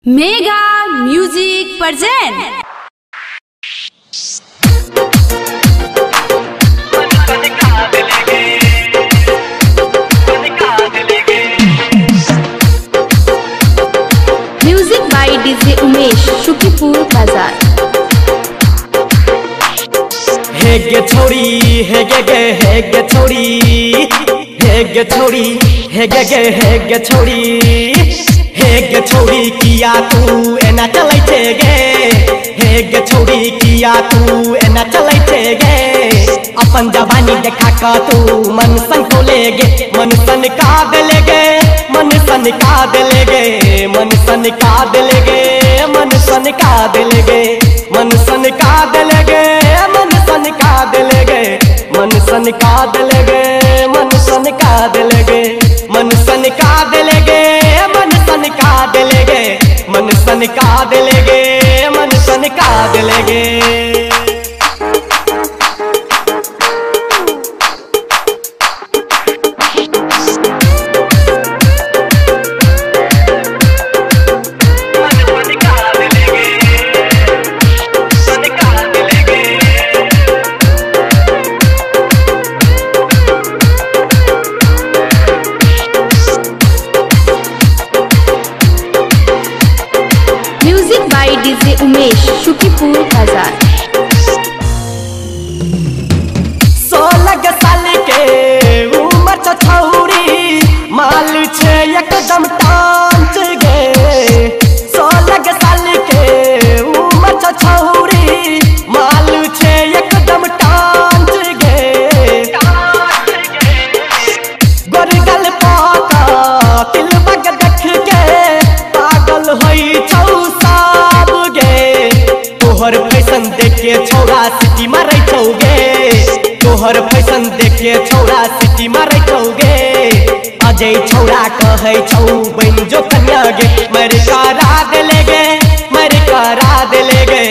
Mega music present music by DJ Umesh Shukipur Bazar. हे गे छोड़ी हे गे छोड़ी हे गे छोड़ी हे गे छोड़ी हे गे छोड़ी किया तू एना चलैते गे हे गे छोड़ी किया तू एना चलैते गे अपन जवानी देखा का तू मन सन को ले गे मन सन का दले गे मन सन का दले गे मन सन का दले गे मन सन का दले गे मन सन का दले गे मन सन का दले गे मन सन का दले गे मन सन का दले गे मन सन का दले गे मन सन का दले गे मन सन का दले गे मन सन का दले गे। Music by DJ Umesh Shukipur Bazar. 16 साल के उम्र छौरी माल छे एकदम टांच गे 16 साल के उम्र छौरी माल छे एकदम टांच गे गोरगल पाता तिल बग देख के पागल होई छौ सब गे तोहर फैशन देख के छौरा सिटी मारै छौ गे तोहर फैशन देख के छौरा सिटी मारै छौ गे अजय छौरा कहै छौ बन जो कन्या गे मर करा देले गे मर करा देले गे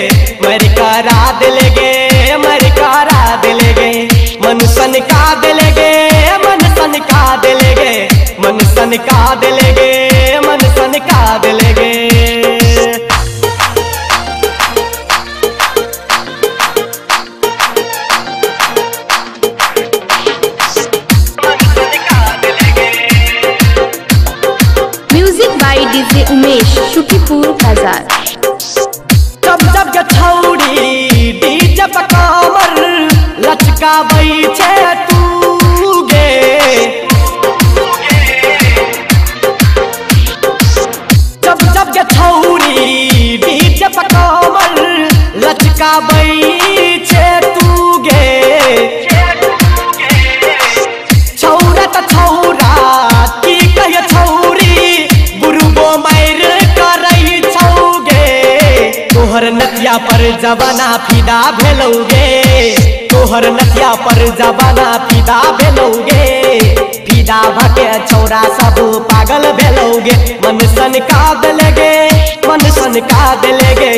मर करा देले गे मर करा देले गे मन सन का देले गे मन सन का देले गे मन सन का देले गे मन सन का देले गे। Music by DJ Umesh Shukipur Bazar. जब जब के छौड़ी डीजे पे कमर लचकाबै छे तू गे जब जब के छौड़ी डीजे पे कमर लचकाबै छे तू गे छौरा त छौरा की कहे छौरी गुरुबो मार करै छौ गे तोहर नथिया पर जवाना फिदा भेलौ गे तोहर नथिया पर जवाना फिदा भेलौ गे फिदा भके छौरा सब पागल भेलौ गे मन सन का देले गे मन सन का देले गे